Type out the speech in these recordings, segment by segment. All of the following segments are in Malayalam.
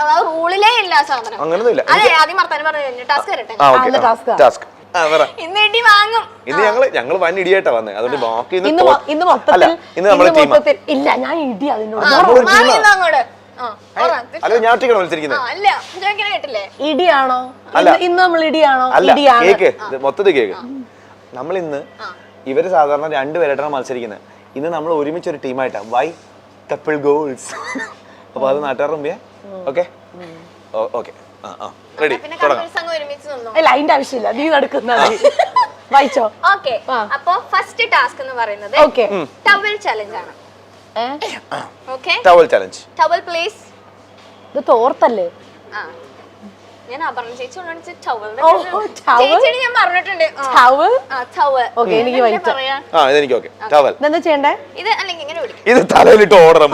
റൂളിലേ ഇല്ല സാധനം. അങ്ങനൊന്നുമില്ല. അതെ, ആദ്യം വർത്താനം പറഞ്ഞു ടാസ്ക് തരട്ടെ. ഇന്ന് ഞങ്ങൾ വൻ ഇടിയായിട്ടാ വന്നത്. അതുകൊണ്ട് ബാക്കി ഇല്ല, ഞാൻ ഇടി അതിനോട് അല്ല ഞാൻ ഒറ്റയ്ക്കാണ് മത്സരിക്കുന്നത്. ഇടിയാണോ ഇന്ന് നമ്മൾ ഇടിയാണോ? കേക്ക് മൊത്തത്തിൽ കേക്ക്. നമ്മൾ ഇന്ന് ഇവര് സാധാരണ രണ്ടുപേരായിട്ടാണ് മത്സരിക്കുന്നത്. ഇന്ന് നമ്മൾ ഒരുമിച്ച് ഒരു ടീമായിട്ടാ. Y couple goals. അപ്പൊ അത് നാട്ടുകാരുടെ മുമ്പേ ഓക്കെ ഓക്കെ റെഡി അല്ല അതിന്റെ ആവശ്യമില്ല, നീ നടക്കുന്നത് വായിച്ചോ. ഓക്കെ, അപ്പൊ ഫസ്റ്റ് ടാസ്ക് എന്ന് പറയുന്നത് ടവൽ ചലഞ്ച് ആണ്. Okay, towel challenge. Towel please. ഇത് തോർത്തല്ലേ? ഞാൻ പറഞ്ഞു ചേച്ചി ഞാൻ പറഞ്ഞിട്ടുണ്ട്. എനിക്ക് എന്താ ചെയ്യണ്ടേ? ഇത് അല്ലെങ്കിൽ ഇങ്ങനെ പിടിക്കും. ഇത് തലയിലിട്ട് ഓടണം,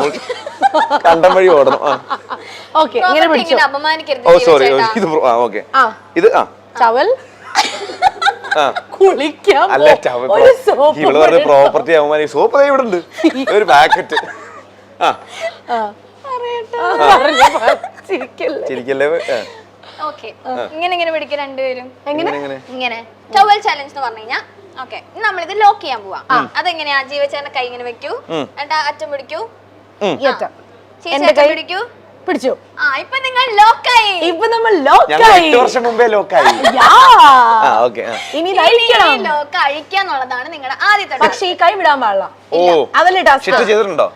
കണ്ടം വഴി ഓടണം. അപമാനിക്കരുത്. ഓ സോറി, ഇത് ഓക്കെ. ഇത് ടവൽ കുളിക്കാം. അല്ല ടവൽ ഇവള് പറഞ്ഞ പ്രോപ്പർട്ടി അപമാനി. സോപ്പ് ഇവിടെ ഉണ്ട്, ഒരു പാക്കറ്റ്. ചിരിക്കല്ലേ. ഓക്കെ, ഇങ്ങനെ പിടിക്കുക രണ്ടുപേരും. ഇങ്ങനെ ടവൽ ചലഞ്ച് എന്ന് പറഞ്ഞു കഴിഞ്ഞാൽ ഓക്കെ, നമ്മളിത് ലോക്ക് ചെയ്യാൻ പോവാ. അതെങ്ങനെയാ? ജീവചേട്ടന്റെ കൈ ഇങ്ങനെ വെക്കൂ, എന്നിട്ട് അറ്റം പിടിക്കൂ, പിടിക്കൂ, പിടിച്ചു. ഇപ്പൊ നിങ്ങൾ ലോക്കായി. ഇപ്പൊ നമ്മൾ ലോക്കായി. 8 വർഷം മുമ്പേ ലോക്കായി. ഇനി ലോക്ക് അഴിക്കാന്നുള്ളതാണ് നിങ്ങളുടെ ആദ്യത്തെ. പക്ഷെ ഈ കൈ വിടാൻ പാടില്ല. അതല്ലേ ടാസ്ക്. ചെയ്തിട്ടുണ്ടോ?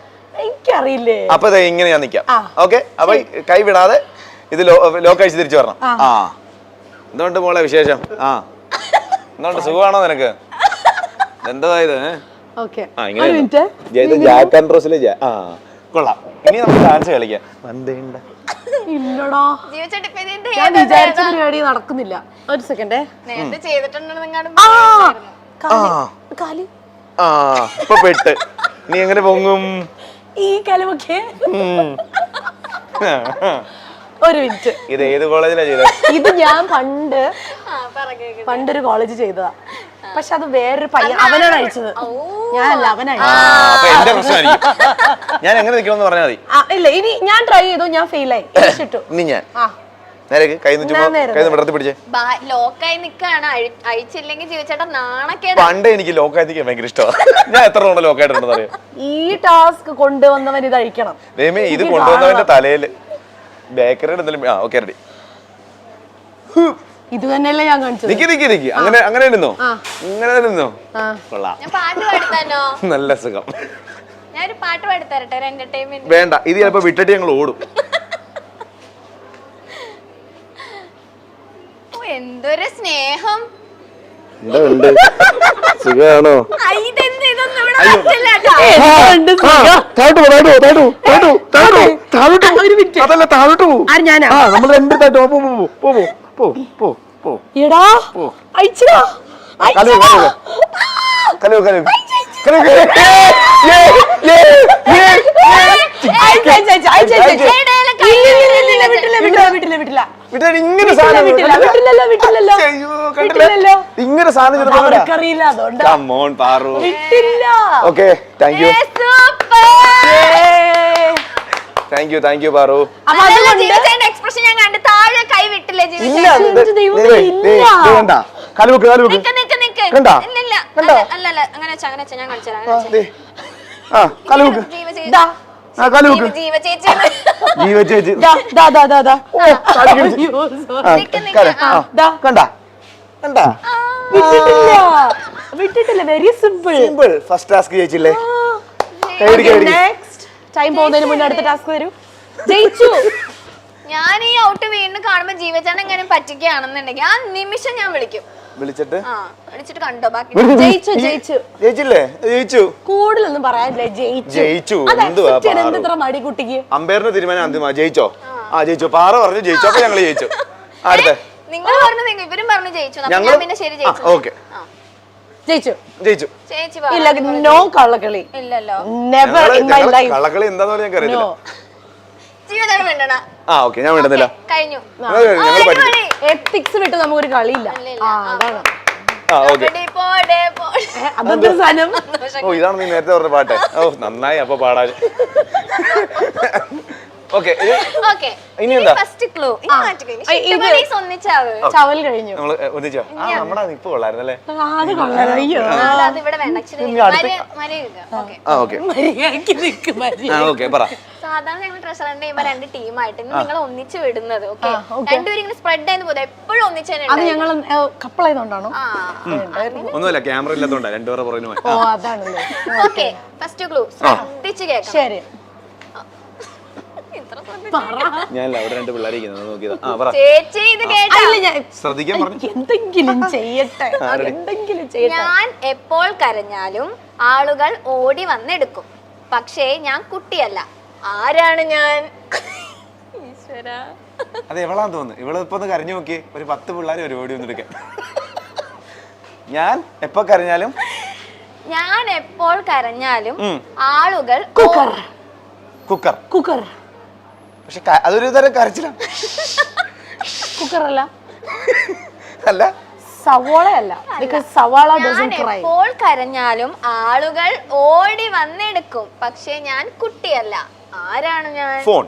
എനിക്കറിയില്ലേ. അപ്പൊ ഇങ്ങനെ ഞാൻ നിക്കാം. ഓക്കെ, അപ്പൊ കൈ വിടാതെ ഇത് ലോക്ക് അഴിച്ച് തിരിച്ചു വരണം. എന്തുകൊണ്ട് മോളെ വിശേഷം? എന്തുകൊണ്ട് സുഖമാണോ നിനക്ക്? എന്താ ഇത്? കൊള്ളാം. ഇനി നമുക്ക് ഡാൻസ് കളിക്കാം. ഇല്ലടാ, ഞാൻ വിചാരിച്ച പരിപാടി നടക്കുന്നില്ല. ഒരു സെക്കൻഡേ. ഇപ്പൊ പെട്ട് നീ എങ്ങനെ പൊങ്ങും? ഈ കലമൊക്കെ ഒരു മിനിറ്റ്. ഇത് ഏത് കോളേജിലാ ചെയ്തത്? ഇത് ഞാൻ പണ്ടൊരു കോളേജ് ചെയ്തതാ. പക്ഷെ അത് വേറൊരു പയ്യൻ, അവനാണ് അഴിച്ചത്, ഞാനല്ല, അവനായി. ഞാൻ എങ്ങനെ നിൽക്കണമെന്ന് പറഞ്ഞാൽ മതി. ഇല്ല, ഇനി ഞാൻ ട്രൈ ചെയ്തു, ഞാൻ ഫെയിലായി. ഇനി ഞാൻ ലോക്കായി നിക്കാണ്. അഴിച്ചില്ലെങ്കിൽ ജീവിച്ചേട്ടാ നാണക്കേട്. പണ്ട് എനിക്ക് ലോക്കായി നിൽക്കാൻ ഭയങ്കര ഇഷ്ടമാണ്. ഞാൻ എത്ര തവണ ലോക്കായിട്ടുണ്ടെന്ന് അറിയാം. ഈ ടാസ്ക് കൊണ്ടുവന്നവൻ ഇത് അഴിക്കണം. ഇത് കൊണ്ടുവന്നവന്റെ തലയില് ബേക്കറിയുടെ എന്തെങ്കിലും. Okay ready. ഇത് തന്നെയല്ലേ ഞാൻ കാണിച്ചത്. അങ്ങനെ നിന്നോ, ഇങ്ങനെ നിന്നോ. കൊള്ളാം, നല്ല സുഖം. ഞാനൊരു പാട്ട് പാടിത്തരട്ടെ, എന്റർടൈൻമെന്റ്. വേണ്ട, ഇത് ചിലപ്പോ വിട്ടിട്ട് ഞങ്ങൾ ഓടും. എന്തൊരു സ്നേഹം. സുഖാണോ? അതല്ല താഴോട്ട് പോ. നമ്മൾ രണ്ട് താഴോട്ട് ഇങ്ങനെ സാധനം. Thank you Paru. എക്സ്പ്രഷൻ ഞാൻ കണ്ടു. താഴെ കൈ വിട്ടില്ലേ? വിട്ടിട്ടില്ല. Very simple. ഫസ്റ്റ് ടാസ്ക് ജയിച്ചില്ലേ? ടൈം പോകുന്നതിന് മുന്നേ അടുത്ത ടാസ്ക് തരൂ. ജയിച്ചു. ഞാൻ ഈ ഔട്ട് വീണ്ടും കാണുമ്പോ ജീവചാൻ എങ്ങനെ പറ്റിക്കുകയാണെന്നുണ്ടെങ്കിൽ ആ നിമിഷം ഞാൻ വിളിച്ചിട്ട് ജയിച്ചില്ലേ? ജയിച്ചു. കൂടുതലൊന്നും പറയാനില്ല. ജയിച്ചു. മടി കുട്ടിക്ക്. അമ്പയറിന്റെ തീരുമാനം അന്തിമ. ജയിച്ചോ? ജയിച്ചു. പാറ പറഞ്ഞു ജയിച്ചു. അപ്പൊ ഞങ്ങള് ജയിച്ചു. അടുത്ത നിങ്ങൾ പറഞ്ഞു, ഇവരും പറഞ്ഞു ജയിച്ചു. പിന്നെ ശരി, ജയിച്ചു. ഓക്കെ, ജയിച്ചു. ഇല്ല, നോ കള്ളക്കളി. ഇല്ലല്ലോ. Never in my life. കള്ളക്കളി എന്താന്ന് ഞങ്ങൾക്ക് അറിയില്ല. ഞാൻ വേണ്ടുന്നില്ല. കഴിഞ്ഞു. എത്തിക്സ് വിട്ട് നമുക്കൊരു കളിയില്ല. അതാണ്. ഇതാണ് നീ നേരത്തെ പറഞ്ഞ പാട്ട്. നന്നായി. അപ്പൊ പാടാൻ ഓക്കെ ഓക്കെ ഇനി എന്താ ഫസ്റ്റ് ക്ലൂ ഒന്നിച്ചാവ് ചവൽ കഴിഞ്ഞു. നമ്മള് ഒന്നിച്ചോ നമ്മുടെ നിപ്പ് കൊള്ളായിരുന്നല്ലേ. അത് കൊള്ളാം. അയ്യോ അത് ഇവിടെ വേണ്ട ഓക്കെ മര്യാദക്ക് നിക്ക് മര്യാദ. ഓക്കെ പറ. സാധാരണ ഞങ്ങൾ ട്രഷറിന്റെ ചെയ്യുമ്പോ 2 ടീമായിട്ട് നിങ്ങൾ ഒന്നിച്ച് വിടുന്നത്. ഓക്കെ രണ്ടുപേരും ഇങ്ങനെ സ്പ്രെഡ് ആയെന്ന് പോകുന്നത് എപ്പോഴും ഒന്നിച്ച് തന്നെ അത് ഞങ്ങൾ കപ്പിൾ ആയതുകൊണ്ടാണോ? ഒന്നുമില്ല, ക്യാമറ ഇല്ലാത്തോണ്ടാ രണ്ടുപേരെ പുറകിന് പോയി. ഓ അതാണല്ലേ. ഓക്കെ ഫസ്റ്റ് ക്ലൂ ശ്രദ്ധിച്ച് കേൾക്കാം. ശരി ഞാനല്ല അവിടെ 2 പിള്ളേരിക്കുന്നത് നോക്കിയതാ. ആ പറ. ചേച്ചി ഇത് കേട്ടോ. ശ്രദ്ധിക്കാൻ പറഞ്ഞു. എന്തെങ്കിലും ചെയ്യട്ടെ, എന്തെങ്കിലും ചെയ്യട്ടെ. ഞാൻ എപ്പോൾ കരഞ്ഞാലും ആളുകൾ ഓടി വന്നെടുക്കും, പക്ഷേ ഞാൻ കുട്ടിയല്ല. ആരാണ് ഞാൻ? ഈശ്വരാ, അത് എവളാന്ന് തോന്നുന്നു. ഇവള് ഇപ്പൊ ഒന്ന് കരഞ്ഞു നോക്കി, ഒരു 10 പിള്ളേർ ഒരു ഓടി വന്നെടുക്കാൻ. ഞാൻ എപ്പോ കരഞ്ഞാലും ഞാൻ എപ്പോൾ കരഞ്ഞാലും ആളുകൾ കുക്കർ കുക്കർ കുക്കർ. പക്ഷെ അതൊരു തരം കരച്ചിലാണ്. കുക്കർ അല്ല, അല്ല സവാളയല്ല. സവാള ഞാൻ എപ്പോൾ കരഞ്ഞാലും ആളുകൾ ഓടി വന്നെടുക്കും, പക്ഷേ ഞാൻ കുട്ടിയല്ല. ആരാണ് ഞാൻ? ഫോൺ.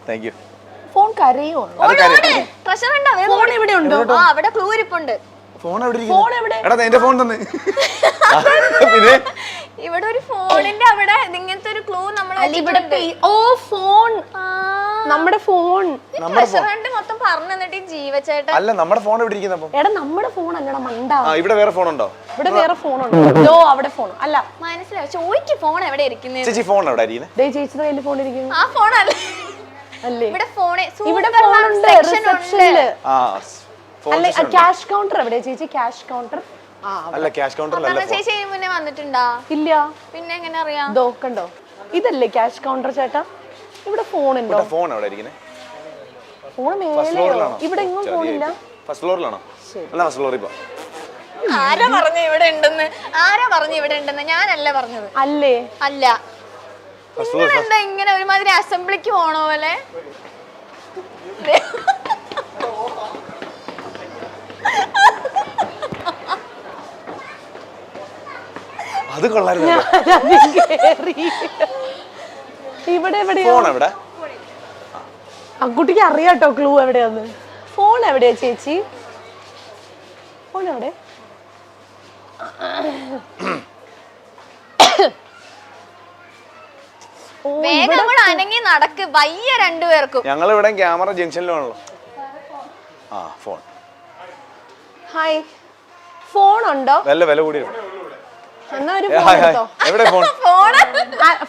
Thank you. ഫോൺ കരയോ? പ്രഷർ ഉണ്ടോ? ഫോൺ ഇവിടെ ഉണ്ടോ? ആ അവിടെ ക്ലൂ ഇരിപ്പുണ്ട്. ഫോൺ എവിടെ? ഫോൺ എവിടെ? എടാ എന്റെ ഫോൺ തന്നെ. പിന്നെ ഇവിടെ ഒരു ഫോണിന്റെ അവിടെ ഇങ്ങനത്തെ ഒരു ക്ലൂ നമ്മൾ ഓ ഫോൺ, നമ്മുടെ ഫോൺ. പ്രഷർ മൊത്തം പറഞ്ഞു തന്നിട്ട് ജീവച്ചേട്ടൻ. അല്ല നമ്മുടെ ഫോൺ എവിടെ ഇരിക്കുന്നു? എടാ നമ്മുടെ ഫോൺ അല്ലടാ മണ്ട. ഇവിടെ വേറെ ഫോൺ ഉണ്ടോ? ഇവിടെ വേറെ ഫോൺ ഉണ്ട്. ദോ അവിടെ ഫോൺ അല്ല. മനസ്സിലായി. ചോദിക്ക് ഫോൺ എവിടെ ഇരിക്കുന്നത്? ചേച്ചി ഫോൺ എവിടെ ഇരിക്കുന്നത്? ദേ ചേച്ചിയുടെ കയ്യിൽ ഫോൺ ഇരിക്കുന്നു. ആ ഫോൺ അല്ല, അല്ലേ? ഇവിടെ ഫോൺ ഇവിടെ ഫോൺ ഉണ്ട് റിസപ്ഷനില്. ആ അല്ല ക്യാഷ് കൗണ്ടർ എവിടെ ചേച്ചി? Cash counter. അല്ല ക്യാഷ് കൗണ്ടറിലല്ല. ചേച്ചി മുന്നേ വന്നിട്ടുണ്ടാ? ഇല്ല. പിന്നെ എങ്ങനെ അറിയാം? ദോ കണ്ടോ, ഇതല്ലേ ക്യാഷ് കൗണ്ടർ ചേട്ടാ. ഇവിടെ ഫോൺ ഉണ്ടോ? ഫോൺ എവിടെ ഇരിക്കുന്നത്? ഫോൺ മേലെയോ? ഇവിടെ എങ്ങും ഫോണില്ല. ഫസ്റ്റ് ഫ്ലോറിലാണോ? അല്ല ഫസ്റ്റ് ഫ്ലോറിൽ പോ. ആരാ പറഞ്ഞു ഇവിടെ ഉണ്ടെന്ന്? ആരാ പറഞ്ഞു ഇവിടെ ഉണ്ടെന്ന്? ഞാനല്ല പറഞ്ഞത്. അല്ലേ? അല്ല. എന്താ ഇങ്ങനെ ഒരുമാതിരി അസംബ്ലിക്ക് പോണോ പോലെ? അത് കൊള്ളായിരുന്നു. ഇവിടെ എവിടെയാ ഫോൺ എവിടെ? അക്കുട്ടിക്ക് അറിയാട്ടോ ക്ലൂ എവിടെയാന്ന്. ഫോൺ എവിടെയാ ചേച്ചി? ഫോൺ എവിടെ? വേഗം കൂടെ അനങ്ങി നടക്ക്, വയ്യ രണ്ടുപേർക്കും. ഞങ്ങൾ ഇവിടെ ക്യാമറ ജംഗ്ഷനിലാണല്ലോ. ആ ഫോൺ. ഹായ്, ഫോൺ ഉണ്ടോ? വില കൂടി. എന്നാ ഒരു ഫോൺ എടുത്തോ. എവിടെ ഫോൺ?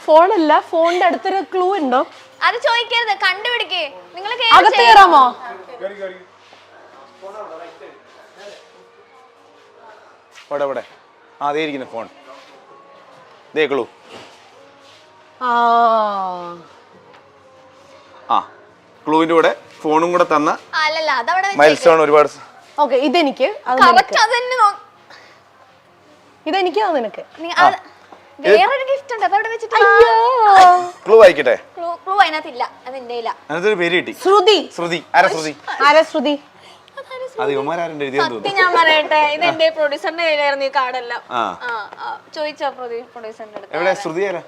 ഫോണല്ല, ഫോണിന്റെ അടുത്തൊരു ക്ലൂ ഉണ്ടോ? അത് ചോദിക്കരുത്, കണ്ടുപിടിക്കേ. നിങ്ങൾ അകത്ത് കയറാമോ? ഇവിടെ ആ ദേ ഇരിക്കുന്നു ഫോൺ. ദേ ക്ലൂ. ആ ക്ലൂവിന്റെ കൂടെ ഫോണും കൂടെ തന്ന അല്ലല്ല, അതവിടെ മൈൽ സ്റ്റോൺ ഒരുപാട്. ഓക്കെ ഇതെനിക്ക്, ഇതെനിക്ക് അത് നിനക്ക്. വേറൊരു ഗിഫ്റ്റ് ഉണ്ട്, അതവിടെ വെച്ചിട്ട്. ക്ലൂ വായിക്കട്ടെ? ക്ലൂ അതിനകത്തില്ല, അതെന്റെ ഇല്ല. അതിനകത്തൊരു പേര് കിട്ടി. ശ്രുതി. ശ്രുതി. ആരാ ശ്രുതി? ആരാ ശ്രുതി? അത് യുവമാരാരുടെ എഴുതിയെന്ന് തോന്നുന്നു. ഞാൻ പറയട്ടെ, ഇത് എന്റെ പ്രൊഡ്യൂസറിന്റെ കയ്യിലായിരുന്നു ഈ കാർഡെല്ലാം. ചോദിച്ചോ പ്രൊഡ്യൂസറിന്റെ അടുത്ത്. എവിടെ ശ്രുതി? ആരാ?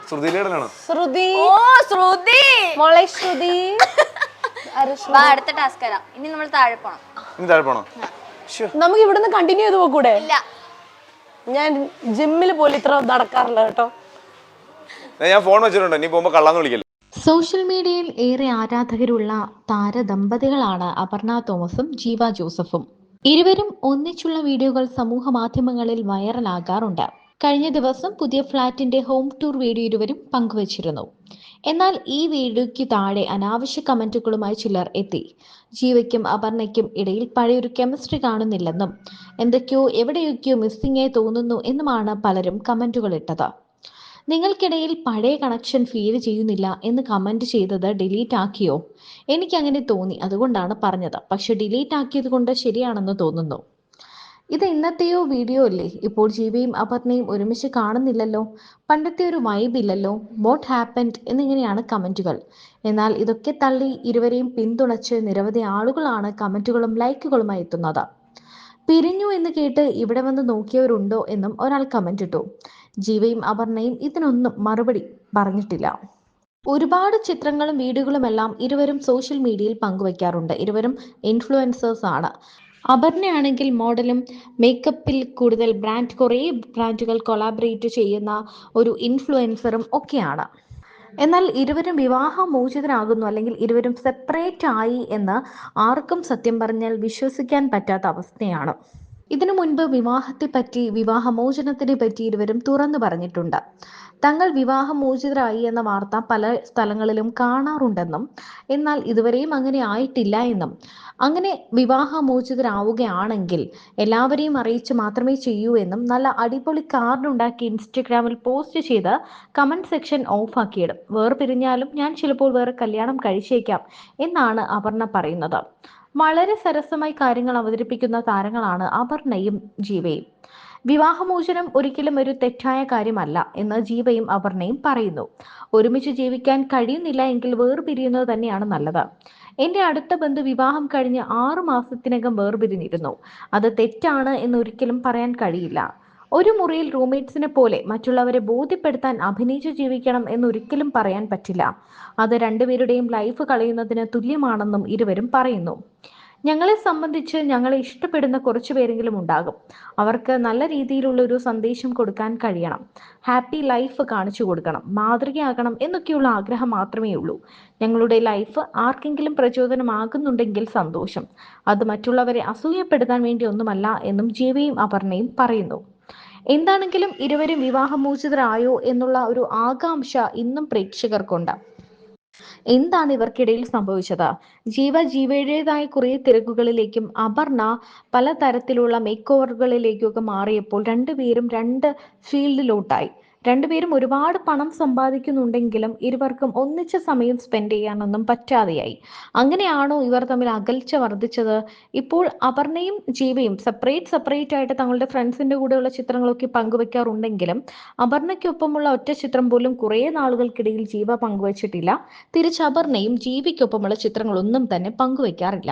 ശ്രുതിയിലാണോ? ശ്രുതി. ഓ ശ്രുതി, മോളെ ശ്രുതി. അടുത്ത ടാസ്ക് തരാം. ഇനി നമ്മൾ താഴെ പോണം. ഇനി താഴെ പോണോ? നമുക്ക് ഇവിടുന്ന് കണ്ടിന്യൂ ചെയ്ത് പോകൂടെ? ഇല്ല, ഞാൻ ജിമ്മിൽ പോലും ഇത്ര നടക്കാറില്ല കേട്ടോ. ഞാൻ ഫോൺ വെച്ചിട്ടുണ്ട്, നീ പോകുമ്പോ കള്ളാന്ന് വിളിക്കല്ലേ. സോഷ്യൽ മീഡിയയിൽ ഏറെ ആരാധകരുള്ള താരദമ്പതികളാണ് അപർണ തോമസും ജീവ ജോസഫും. ഇരുവരും ഒന്നിച്ചുള്ള വീഡിയോകൾ സമൂഹ മാധ്യമങ്ങളിൽ വൈറലാകാറുണ്ട്. കഴിഞ്ഞ ദിവസം പുതിയ ഫ്ളാറ്റിന്റെ ഹോം ടൂർ വീഡിയോ ഇരുവരും പങ്കുവച്ചിരുന്നു. എന്നാൽ ഈ വീഡിയോയ്ക്ക് താഴെ അനാവശ്യ കമന്റുകളുമായി ചിലർ എത്തി. ജീവയ്ക്കും അപർണയ്ക്കും ഇടയിൽ പഴയൊരു കെമിസ്ട്രി കാണുന്നില്ലെന്നും എന്തൊക്കെയോ എവിടെയൊക്കെയോ മിസ്സിംഗ് ആയി തോന്നുന്നു എന്നുമാണ് പലരും കമന്റുകൾ ഇട്ടത്. നിങ്ങൾക്കിടയിൽ പഴയ കണക്ഷൻ ഫീൽ ചെയ്യുന്നില്ല എന്ന് കമന്റ് ചെയ്തത് ഡിലീറ്റ് ആക്കിയോ? എനിക്കങ്ങനെ തോന്നി, അതുകൊണ്ടാണ് പറഞ്ഞത്. പക്ഷെ ഡിലീറ്റ് ആക്കിയത് കൊണ്ട് ശരിയാണെന്ന് തോന്നുന്നു. ഇത് ഇന്നത്തെയോ വീഡിയോ അല്ലേ? ഇപ്പോൾ ജീവയും അപർണയും ഒരുമിച്ച് കാണുന്നില്ലല്ലോ, പണ്ടത്തെ ഒരു വൈബ് ഇല്ലല്ലോ, വാട്ട് ഹാപ്പൻഡ് എന്നിങ്ങനെയാണ് കമന്റുകൾ. എന്നാൽ ഇതൊക്കെ തള്ളി ഇരുവരെയും പിന്തുണച്ച് നിരവധി ആളുകളാണ് കമന്റുകളും ലൈക്കുകളുമായി എത്തുന്നത്. പിരിഞ്ഞു എന്ന് കേട്ട് ഇവിടെ വന്ന് നോക്കിയവരുണ്ടോ എന്നും ഒരാൾ കമന്റ് ഇട്ടു. ജീവയും അപർണയും ഇതിനൊന്നും മറുപടി പറഞ്ഞിട്ടില്ല. ഒരുപാട് ചിത്രങ്ങളും വീഡിയോകളുമെല്ലാം ഇരുവരും സോഷ്യൽ മീഡിയയിൽ പങ്കുവയ്ക്കാറുണ്ട്. ഇരുവരും ഇൻഫ്ലുവൻസേഴ്സ് ആണ്. അപർണയാണെങ്കിൽ മോഡലും മേക്കപ്പിൽ കൂടുതൽ കുറേ ബ്രാൻഡുകൾ കൊളാബറേറ്റ് ചെയ്യുന്ന ഒരു ഇൻഫ്ലുവൻസറും ഒക്കെയാണ്. എന്നാൽ ഇരുവരും വിവാഹമോചിതരാകുന്നു അല്ലെങ്കിൽ ഇരുവരും സെപ്പറേറ്റ് ആയി എന്ന് ആർക്കും സത്യം പറഞ്ഞാൽ വിശ്വസിക്കാൻ പറ്റാത്ത അവസ്ഥയാണ്. ഇതിനു മുൻപ് വിവാഹത്തെപ്പറ്റി, വിവാഹമോചനത്തിനെ പറ്റി ഇരുവരും തുറന്നു പറഞ്ഞിട്ടുണ്ട്. തങ്ങൾ വിവാഹമോചിതരായി എന്ന വാർത്ത പല സ്ഥലങ്ങളിലും കാണാറുണ്ടെന്നും എന്നാൽ ഇതുവരെയും അങ്ങനെ ആയിട്ടില്ല എന്നും, അങ്ങനെ വിവാഹമോചിതരാവുകയാണെങ്കിൽ എല്ലാവരെയും അറിയിച്ച് മാത്രമേ ചെയ്യൂ എന്നും നല്ല അടിപൊളി കാർഡ് ഉണ്ടാക്കി ഇൻസ്റ്റഗ്രാമിൽ പോസ്റ്റ് ചെയ്ത് കമന്റ് സെക്ഷൻ ഓഫ് ആക്കിയിടും. വേർപിരിഞ്ഞാലും ഞാൻ ചിലപ്പോൾ വേറെ കല്യാണം കഴിച്ചേക്കാം എന്നാണ് അപർണ പറയുന്നത്. വളരെ സരസമായി കാര്യങ്ങൾ അവതരിപ്പിക്കുന്ന താരങ്ങളാണ് അപർണയും ജീവയും. വിവാഹമോചനം ഒരിക്കലും ഒരു തെറ്റായ കാര്യമല്ല എന്ന് ജീവയും അപർണയും പറയുന്നു. ഒരുമിച്ച് ജീവിക്കാൻ കഴിയുന്നില്ല എങ്കിൽ വേർപിരിയുന്നത് തന്നെയാണ് നല്ലത്. എന്റെ അടുത്ത ബന്ധു വിവാഹം കഴിഞ്ഞ് 6 മാസത്തിനകം വേർപിരിഞ്ഞിരുന്നു. അത് തെറ്റാണ് എന്ന് ഒരിക്കലും പറയാൻ കഴിയില്ല. ഒരു മുറിയിൽ റൂംമേറ്റ്സിനെ പോലെ മറ്റുള്ളവരെ ബോധ്യപ്പെടുത്താൻ അഭിനയിച്ച് ജീവിക്കണം എന്നൊരിക്കലും പറയാൻ പറ്റില്ല. അത് രണ്ടുപേരുടെയും ലൈഫ് കളയുന്നതിന് തുല്യമാണെന്നും ഇരുവരും പറയുന്നു. ഞങ്ങളെ സംബന്ധിച്ച് ഞങ്ങളെ ഇഷ്ടപ്പെടുന്ന കുറച്ചു പേരെങ്കിലും ഉണ്ടാകും. അവർക്ക് നല്ല രീതിയിലുള്ള ഒരു സന്ദേശം കൊടുക്കാൻ കഴിയണം. ഹാപ്പി ലൈഫ് കാണിച്ചു കൊടുക്കണം, മാതൃകയാകണം എന്നൊക്കെയുള്ള ആഗ്രഹം മാത്രമേ ഉള്ളൂ. ഞങ്ങളുടെ ലൈഫ് ആർക്കെങ്കിലും പ്രചോദനമാകുന്നുണ്ടെങ്കിൽ സന്തോഷം. അത് മറ്റുള്ളവരെ അസൂയപ്പെടുത്താൻ വേണ്ടി ഒന്നുമല്ല എന്നും ജീവയും അപർണയും പറയുന്നു. എന്താണെങ്കിലും ഇരുവരും വിവാഹമോചിതരായോ എന്നുള്ള ഒരു ആകാംക്ഷ ഇന്നും പ്രേക്ഷകർക്കുണ്ട്. എന്താണ് ഇവർക്കിടയിൽ സംഭവിച്ചത്? ജീവയുടേതായ കുറേ തിരക്കുകളിലേക്കും അപർണ പലതരത്തിലുള്ള മേക്ക് ഓവറുകളിലേക്കൊക്കെ മാറിയപ്പോൾ രണ്ടുപേരും രണ്ട് ഫീൽഡിലോട്ടായി. രണ്ടുപേരും ഒരുപാട് പണം സമ്പാദിക്കുന്നുണ്ടെങ്കിലും ഇരുവർക്കും ഒന്നിച്ച സമയം സ്പെൻഡ് ചെയ്യാനൊന്നും പറ്റാതെയായി. അങ്ങനെയാണോ ഇവർ തമ്മിൽ അകൽച്ച വർദ്ധിച്ചത്? ഇപ്പോൾ അപർണയും ജീവയും സെപ്പറേറ്റ് ആയിട്ട് തങ്ങളുടെ ഫ്രണ്ട്സിന്റെ കൂടെയുള്ള ചിത്രങ്ങളൊക്കെ പങ്കുവെക്കാറുണ്ടെങ്കിലും അപർണയ്ക്കൊപ്പമുള്ള ഒറ്റ ചിത്രം പോലും കുറേ നാളുകൾക്കിടയിൽ ജീവ പങ്കുവച്ചിട്ടില്ല. തിരിച്ച് അപർണയും ജീവിക്കൊപ്പമുള്ള ചിത്രങ്ങളൊന്നും തന്നെ പങ്കുവെക്കാറില്ല.